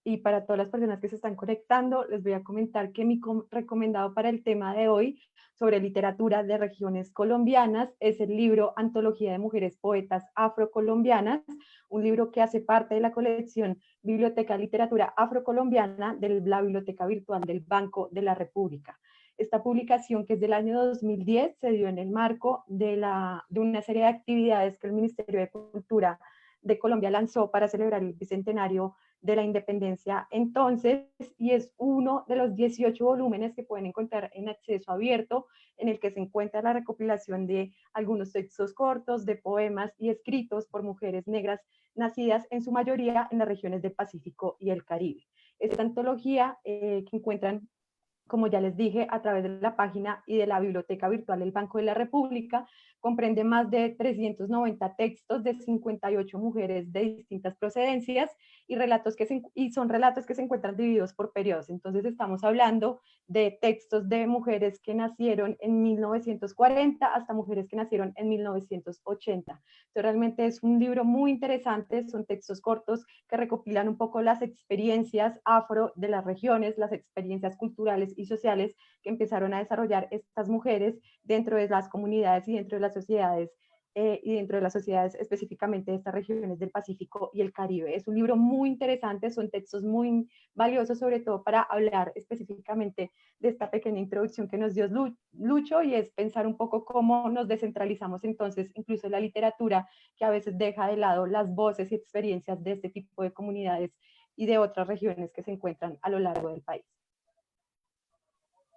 y para todas las personas que se están conectando, les voy a comentar que mi recomendado para el tema de hoy sobre literatura de regiones colombianas es el libro Antología de Mujeres Poetas Afrocolombianas, un libro que hace parte de la colección Biblioteca Literatura Afrocolombiana de la Biblioteca Virtual del Banco de la República. Esta publicación, que es del año 2010, se dio en el marco de una serie de actividades que el Ministerio de Cultura de Colombia lanzó para celebrar el bicentenario de la independencia entonces, y es uno de los 18 volúmenes que pueden encontrar en acceso abierto, en el que se encuentra la recopilación de algunos textos cortos, de poemas y escritos por mujeres negras nacidas en su mayoría en las regiones del Pacífico y el Caribe. Esta antología que encuentran, como ya les dije, a través de la página y de la biblioteca virtual del Banco de la República, comprende más de 390 textos de 58 mujeres de distintas procedencias y, son relatos que se encuentran divididos por periodos. Entonces estamos hablando de textos de mujeres que nacieron en 1940 hasta mujeres que nacieron en 1980. Entonces realmente es un libro muy interesante, son textos cortos que recopilan un poco las experiencias afro de las regiones, las experiencias culturales y sociales que empezaron a desarrollar estas mujeres dentro de las comunidades y dentro de las sociedades específicamente de estas regiones del Pacífico y el Caribe. Es un libro muy interesante, son textos muy valiosos, sobre todo para hablar específicamente de esta pequeña introducción que nos dio Lucho, y es pensar un poco cómo nos descentralizamos entonces incluso la literatura, que a veces deja de lado las voces y experiencias de este tipo de comunidades y de otras regiones que se encuentran a lo largo del país.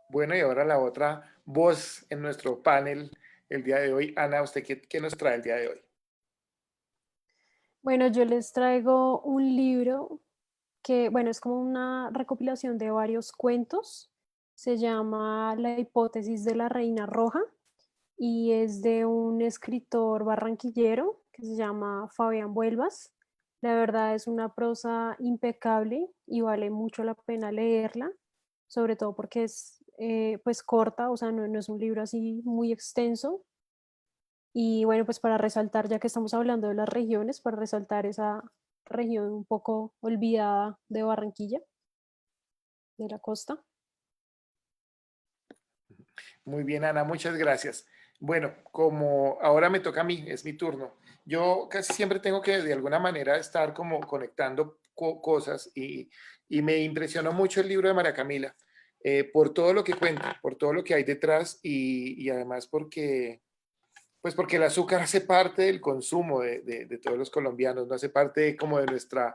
Bueno, y ahora la otra voz en nuestro panel el día de hoy. Ana, ¿usted qué nos trae el día de hoy? Bueno, yo les traigo un libro que, bueno, es como una recopilación de varios cuentos. Se llama La hipótesis de la reina roja y es de un escritor barranquillero que se llama Fabián Buelvas. La verdad es una prosa impecable y vale mucho la pena leerla, sobre todo porque es pues corta, o sea, no es un libro así muy extenso. Y bueno, pues para resaltar, ya que estamos hablando de las regiones, para resaltar esa región un poco olvidada de Barranquilla, de la costa. Muy bien, Ana, muchas gracias. Bueno, como ahora me toca a mí, es mi turno, yo casi siempre tengo que de alguna manera estar como conectando cosas y me impresionó mucho el libro de María Camila, por todo lo que cuenta, por todo lo que hay detrás y además porque pues porque el azúcar hace parte del consumo de todos los colombianos, no hace parte como de nuestra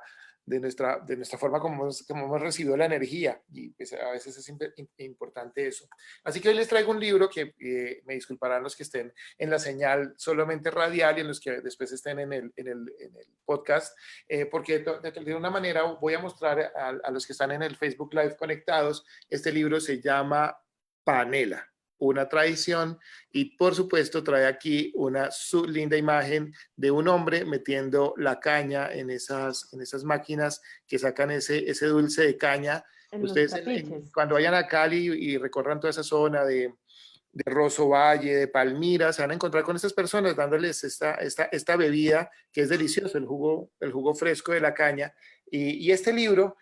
forma como hemos recibido la energía, y pues a veces es importante eso. Así que hoy les traigo un libro que me disculparán los que estén en la señal solamente radial y en los que después estén en el podcast, porque de una manera voy a mostrar a los que están en el Facebook Live conectados. Este libro se llama Panela, una tradición, y por supuesto trae aquí una linda imagen de un hombre metiendo la caña en esas máquinas que sacan ese dulce de caña. Ustedes cuando vayan a Cali y recorran toda esa zona de Rosso Valle, de Palmira, se van a encontrar con estas personas dándoles esta bebida que es delicioso, el jugo fresco de la caña. Y este libro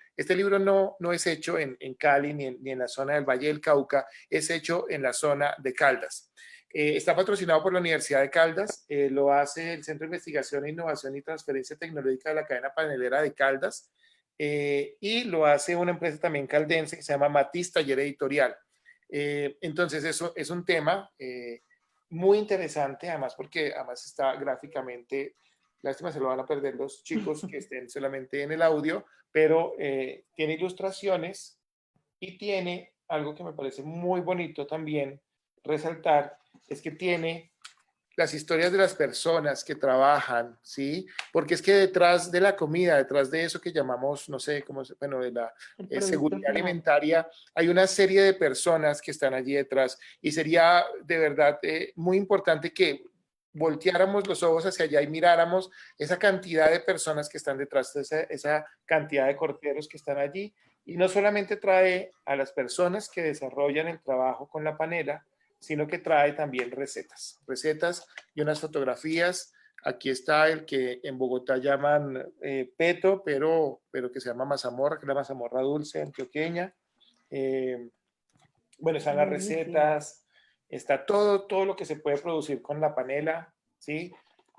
no es hecho en Cali ni en la zona del Valle del Cauca, es hecho en la zona de Caldas. Está patrocinado por la Universidad de Caldas, lo hace el Centro de Investigación, Innovación y Transferencia Tecnológica de la Cadena Panelera de Caldas, y lo hace una empresa también caldense que se llama Matiz Taller Editorial. Entonces eso es un tema muy interesante, además porque además está gráficamente, lástima se lo van a perder los chicos que estén solamente en el audio, pero tiene ilustraciones y tiene algo que me parece muy bonito también resaltar, es que tiene las historias de las personas que trabajan, ¿sí? Porque es que detrás de la comida, detrás de eso que llamamos, no sé, bueno, de la seguridad alimentaria, hay una serie de personas que están allí detrás, y sería de verdad muy importante que volteáramos los ojos hacia allá y miráramos esa cantidad de personas que están detrás de esa cantidad de corteros que están allí, y no solamente trae a las personas que desarrollan el trabajo con la panela, sino que trae también recetas y unas fotografías. Aquí está el que en Bogotá llaman peto, pero que se llama mazamorra, que es la mazamorra dulce antioqueña. Bueno, están las recetas, está todo lo que se puede producir con la panela, ¿sí?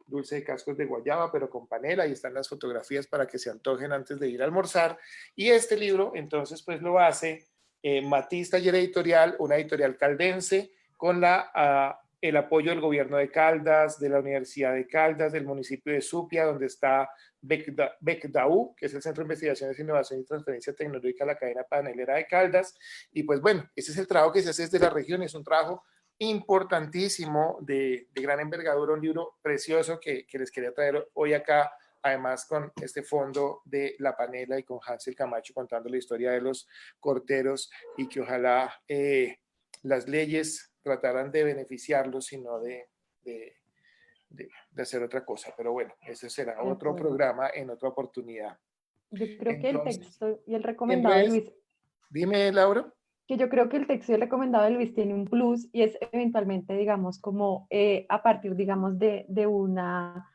Dulce de cascos de guayaba, pero con panela, y están las fotografías para que se antojen antes de ir a almorzar. Y este libro, entonces, pues lo hace Matiz Taller Editorial, una editorial caldense, con el apoyo del gobierno de Caldas, de la Universidad de Caldas, del municipio de Supia, donde está BECDAU, que es el Centro de Investigaciones, Innovación y Transferencia Tecnológica de la cadena panelera de Caldas. Y pues bueno, ese es el trabajo que se hace desde la región, es un trabajo importantísimo de gran envergadura, un libro precioso que les quería traer hoy acá, además con este fondo de la panela y con Hansel Camacho contando la historia de los corteros y que ojalá las leyes trataran de beneficiarlos y no de hacer otra cosa. Pero bueno, ese será otro programa en otra oportunidad. Yo creo que el Entonces, texto y el recomendado de Luis, dime, Laura. que yo creo que el texto y el recomendado de Luis tiene un plus y es eventualmente, digamos, como a partir, digamos, de una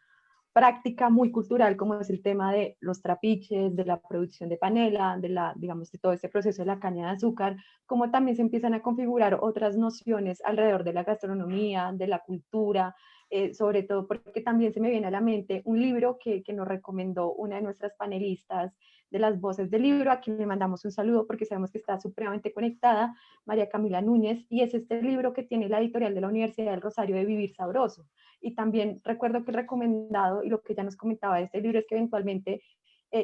práctica muy cultural como es el tema de los trapiches, de la producción de panela, de la, digamos, de todo este proceso de la caña de azúcar, como también se empiezan a configurar otras nociones alrededor de la gastronomía, de la cultura, sobre todo porque también se me viene a la mente un libro que nos recomendó una de nuestras panelistas de las voces del libro, a quien le mandamos un saludo porque sabemos que está supremamente conectada, María Camila Núñez, y es este libro que tiene la editorial de la Universidad del Rosario de Vivir Sabroso. Y también recuerdo que el recomendado y lo que ya nos comentaba de este libro es que eventualmente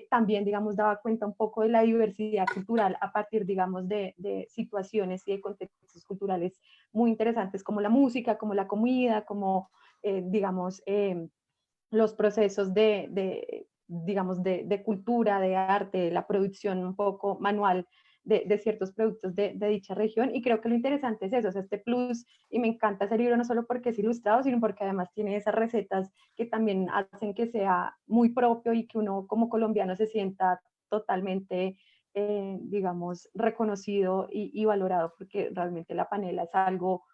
también, digamos, daba cuenta un poco de la diversidad cultural a partir, digamos, de situaciones y de contextos culturales muy interesantes como la música, como la comida, como, digamos, los procesos digamos, de cultura, de arte, la producción un poco manual de ciertos productos de dicha región. Y creo que lo interesante es eso, o sea, este plus, y me encanta ese libro no solo porque es ilustrado, sino porque además tiene esas recetas que también hacen que sea muy propio y que uno como colombiano se sienta totalmente, digamos, reconocido y valorado, porque realmente la panela es algo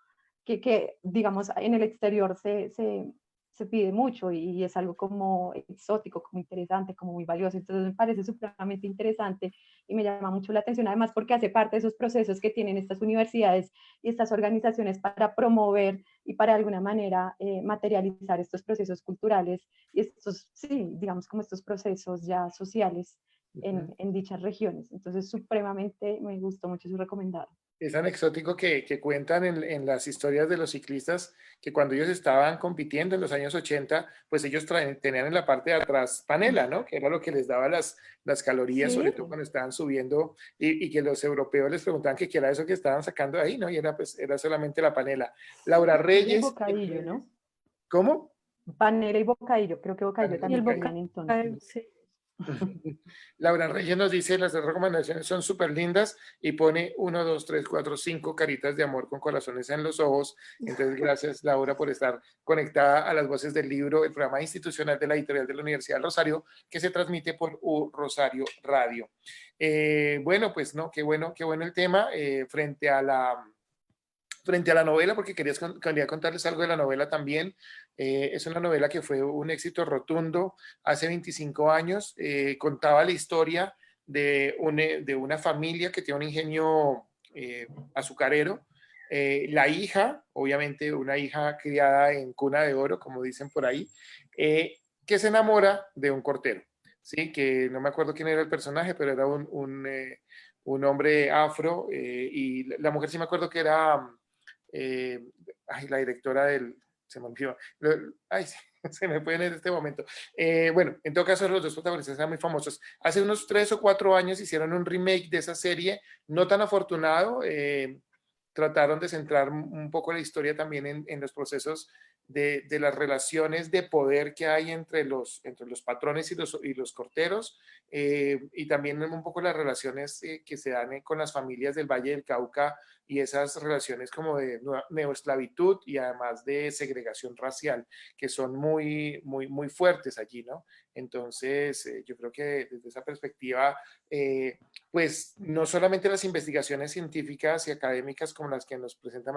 digamos, en el exterior se pide mucho y es algo como exótico, como interesante, como muy valioso. Entonces me parece supremamente interesante y me llama mucho la atención, además porque hace parte de esos procesos que tienen estas universidades y estas organizaciones para promover y para de alguna manera materializar estos procesos culturales y estos, sí, digamos como estos procesos ya sociales en dichas regiones. Entonces supremamente me gustó mucho su recomendado. Es anecdótico que cuentan en las historias de los ciclistas que cuando ellos estaban compitiendo en los años 80, pues ellos tenían en la parte de atrás panela, ¿no? Que era lo que les daba las calorías, Sí. sobre todo cuando estaban subiendo y que los europeos les preguntaban que qué era eso que estaban sacando de ahí, ¿no? Y era, pues, era solamente la panela. Laura Y Reyes. bocadillo, ¿no? ¿Cómo? Panela y bocadillo, creo que bocadillo Panela y Y el también bocadillo. tenían bocadillo, entonces. sí. Laura Reyes nos dice las dos recomendaciones son súper lindas y pone 1, 2, 3, 4, 5 caritas de amor con corazones en los ojos. Entonces, gracias Laura por estar conectada a las voces del libro, el programa institucional de la editorial de la Universidad del Rosario, que se transmite por Rosario Radio. Bueno, pues no, qué bueno el tema frente a la novela, porque quería contarles algo de la novela también. Es una novela que fue un éxito rotundo hace 25 años. Contaba la historia de una familia que tiene un ingenio azucarero. La hija, obviamente una hija criada en cuna de oro, como dicen por ahí, que se enamora de un cortero. Sí, que no me acuerdo quién era el personaje, pero era un hombre afro y la mujer sí me acuerdo que era la directora se me olvidó, se me puede en este momento. Bueno, en todo caso los dos protagonistas eran muy famosos. Hace unos 3 o 4 años hicieron un remake de esa serie, no tan afortunado, trataron de centrar un poco la historia también en los procesos de las relaciones de poder que hay entre los patrones y los corteros, y también un poco las relaciones que se dan con las familias del Valle del Cauca y esas relaciones como de neoesclavitud y además de segregación racial, que son muy, muy, muy fuertes allí, ¿no? Entonces, yo creo que desde esa perspectiva, pues no solamente las investigaciones científicas y académicas como las que nos presenta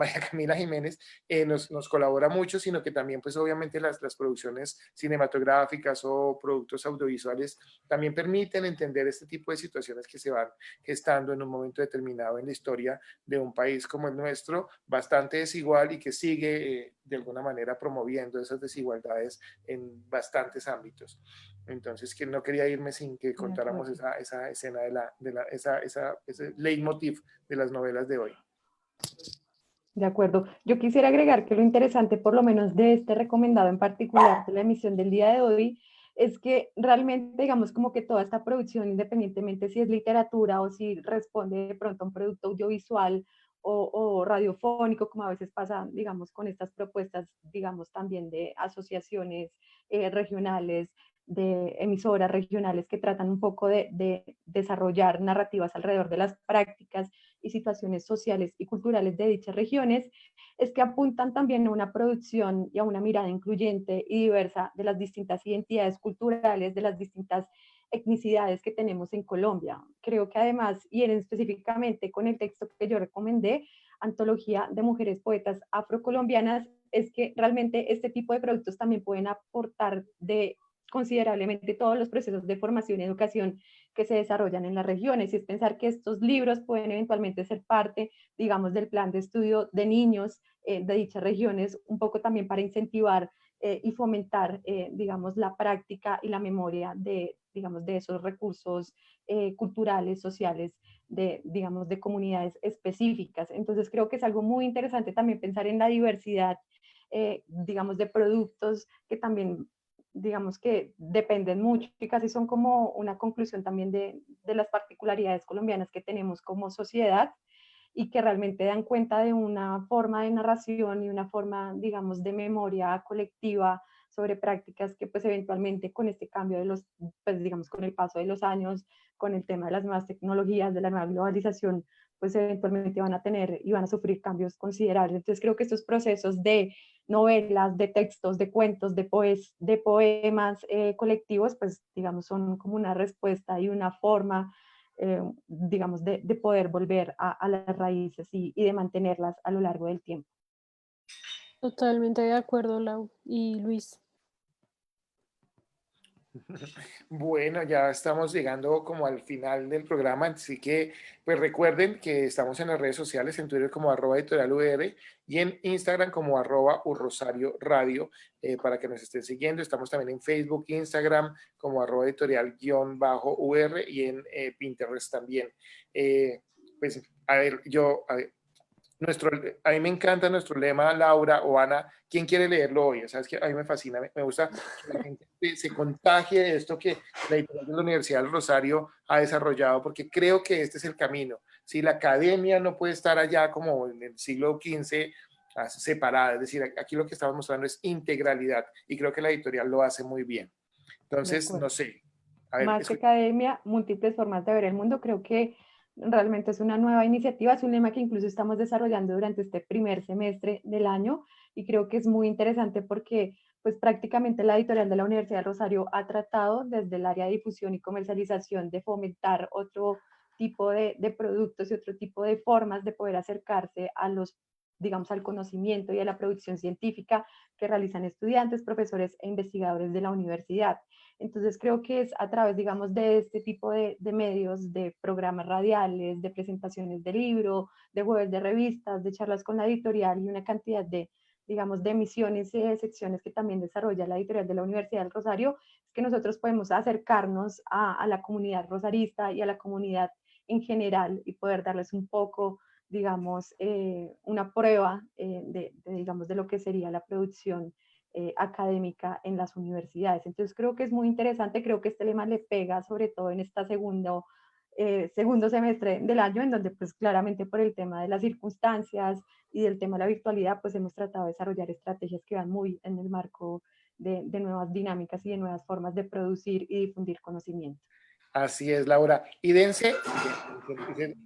María Camila Jiménez, nos colabora mucho, sino que también pues obviamente las producciones cinematográficas o productos audiovisuales también permiten entender este tipo de situaciones que se van gestando en un momento determinado en la historia de un país como el nuestro, bastante desigual y que sigue de alguna manera promoviendo esas desigualdades en bastantes ámbitos. Entonces, que no quería irme sin que contáramos esa escena ese leitmotiv de las novelas de hoy. De acuerdo. Yo quisiera agregar que lo interesante, por lo menos de este recomendado en particular de la emisión del día de hoy, es que realmente, digamos, como que toda esta producción, independientemente si es literatura o si responde de pronto a un producto audiovisual o radiofónico, como a veces pasa, digamos, con estas propuestas, digamos, también de asociaciones regionales, de emisoras regionales que tratan un poco de desarrollar narrativas alrededor de las prácticas y situaciones sociales y culturales de dichas regiones, es que apuntan también a una producción y a una mirada incluyente y diversa de las distintas identidades culturales, de las distintas etnicidades que tenemos en Colombia. Creo que además, y específicamente con el texto que yo recomendé, Antología de Mujeres Poetas Afrocolombianas, es que realmente este tipo de productos también pueden aportar considerablemente todos los procesos de formación y educación que se desarrollan en las regiones, y es pensar que estos libros pueden eventualmente ser parte, digamos, del plan de estudio de niños de dichas regiones, un poco también para incentivar y fomentar, digamos, la práctica y la memoria de, digamos, de esos recursos culturales, sociales, digamos, de comunidades específicas. Entonces creo que es algo muy interesante también pensar en la diversidad, digamos, de productos que también, digamos, que dependen mucho y casi son como una conclusión también de las particularidades colombianas que tenemos como sociedad, y que realmente dan cuenta de una forma de narración y una forma, digamos, de memoria colectiva sobre prácticas que pues eventualmente con este cambio de los, pues digamos, con el paso de los años, con el tema de las nuevas tecnologías, de la nueva globalización, pues eventualmente van a tener y van a sufrir cambios considerables. Entonces creo que estos procesos de novelas, de textos, de cuentos, de poemas colectivos, pues digamos, son como una respuesta y una forma, digamos, de poder volver a las raíces y de mantenerlas a lo largo del tiempo. Totalmente de acuerdo, Lau y Luis. Bueno, ya estamos llegando como al final del programa, así que pues recuerden que estamos en las redes sociales, en Twitter como @editorialur y en Instagram como @urrosario radio, para que nos estén siguiendo. Estamos también en Facebook, Instagram como @editorial_ur y en Pinterest también. Pues a ver, a mí me encanta nuestro lema, Laura o Ana. ¿Quién quiere leerlo hoy? Sabes que a mí me fascina, me gusta que la gente se contagie de esto que la editorial de la Universidad del Rosario ha desarrollado, porque creo que este es el camino. Si la academia no puede estar allá como en el siglo XV separada, es decir, aquí lo que estamos mostrando es integralidad y creo que la editorial lo hace muy bien. Entonces, no sé. A ver, Más que academia, múltiples formas de ver el mundo, creo que realmente es una nueva iniciativa, es un lema que incluso estamos desarrollando durante este primer semestre del año, y creo que es muy interesante porque pues prácticamente la editorial de la Universidad de Rosario ha tratado desde el área de difusión y comercialización de fomentar otro tipo de productos y otro tipo de formas de poder acercarse a los, digamos, al conocimiento y a la producción científica que realizan estudiantes, profesores e investigadores de la universidad. Entonces creo que es a través, digamos, de este tipo de medios, de programas radiales, de presentaciones de libro, de jueves de revistas, de charlas con la editorial y una cantidad de, digamos, de emisiones y de secciones que también desarrolla la editorial de la Universidad del Rosario, es que nosotros podemos acercarnos a la comunidad rosarista y a la comunidad en general y poder darles un poco, digamos, una prueba digamos, de lo que sería la producción académica en las universidades. Entonces creo que es muy interesante, creo que este lema le pega sobre todo en este segundo semestre del año, en donde pues claramente por el tema de las circunstancias y del tema de la virtualidad, pues hemos tratado de desarrollar estrategias que van muy en el marco de nuevas dinámicas y de nuevas formas de producir y difundir conocimiento. Así es, Laura. Y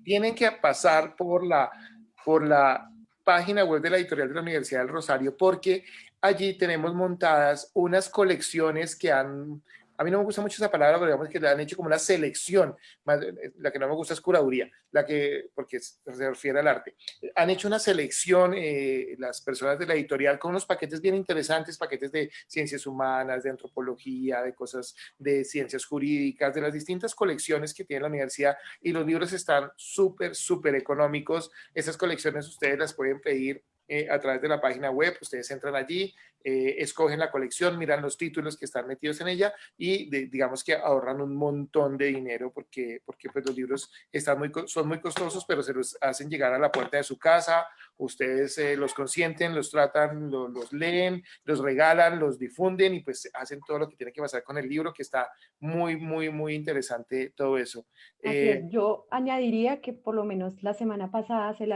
tienen que pasar por la página web de la editorial de la Universidad del Rosario, porque allí tenemos montadas unas colecciones que han a mí no me gusta mucho esa palabra, pero digamos que le han hecho como una selección, la que no me gusta es curaduría, porque se refiere al arte. Han hecho una selección las personas de la editorial con unos paquetes bien interesantes, paquetes de ciencias humanas, de antropología, de cosas de ciencias jurídicas, de las distintas colecciones que tiene la universidad, y los libros están súper económicos. Esas colecciones ustedes las pueden pedir a través de la página web. Ustedes entran allí, escogen la colección, miran los títulos que están metidos en ella y digamos que ahorran un montón de dinero porque pues los libros son muy costosos, pero se los hacen llegar a la puerta de su casa. Ustedes los consienten, los tratan, los leen, los regalan, los difunden y pues hacen todo lo que tiene que pasar con el libro, que está muy interesante todo eso. Así es, yo añadiría que por lo menos la semana pasada se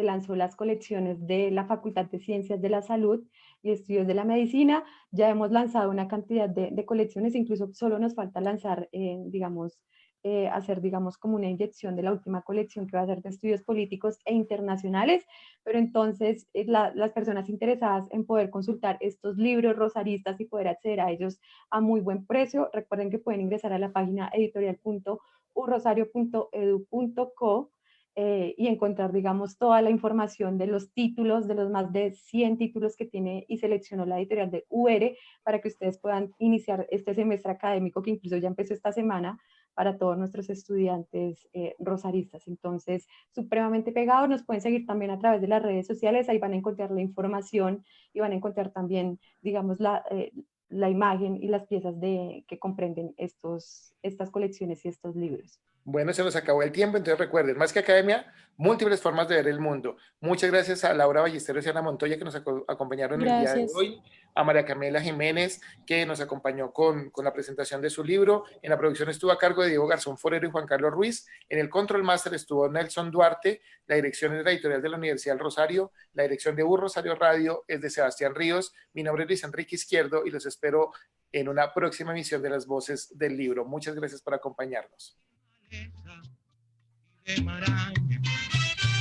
lanzó las colecciones de la Facultad de Ciencias de la Salud y Estudios de la Medicina. Ya hemos lanzado una cantidad de colecciones, incluso solo nos falta lanzar, hacer, digamos, como una inyección de la última colección que va a ser de estudios políticos e internacionales, pero entonces las personas interesadas en poder consultar estos libros rosaristas y poder acceder a ellos a muy buen precio, recuerden que pueden ingresar a la página editorial.urrosario.edu.co y encontrar, digamos, toda la información de los títulos, de los más de 100 títulos que tiene y seleccionó la editorial de UR para que ustedes puedan iniciar este semestre académico que incluso ya empezó esta semana para todos nuestros estudiantes rosaristas. Entonces, supremamente pegados, nos pueden seguir también a través de las redes sociales, ahí van a encontrar la información y van a encontrar también, digamos, la imagen y las piezas que comprenden estas colecciones y estos libros. Bueno, se nos acabó el tiempo, entonces recuerden, Más que Academia, múltiples formas de ver el mundo. Muchas gracias a Laura Ballesteros y Ana Montoya que nos acompañaron el día de hoy, a María Camila Jiménez que nos acompañó con la presentación de su libro. En la producción estuvo a cargo de Diego Garzón Forero y Juan Carlos Ruiz. En el Control Master estuvo Nelson Duarte. La dirección es de la editorial de la Universidad del Rosario. La dirección de Rosario Radio es de Sebastián Ríos. Mi nombre es Luis Enrique Izquierdo y los espero en una próxima emisión de Las Voces del Libro. Muchas gracias por acompañarnos. De maraña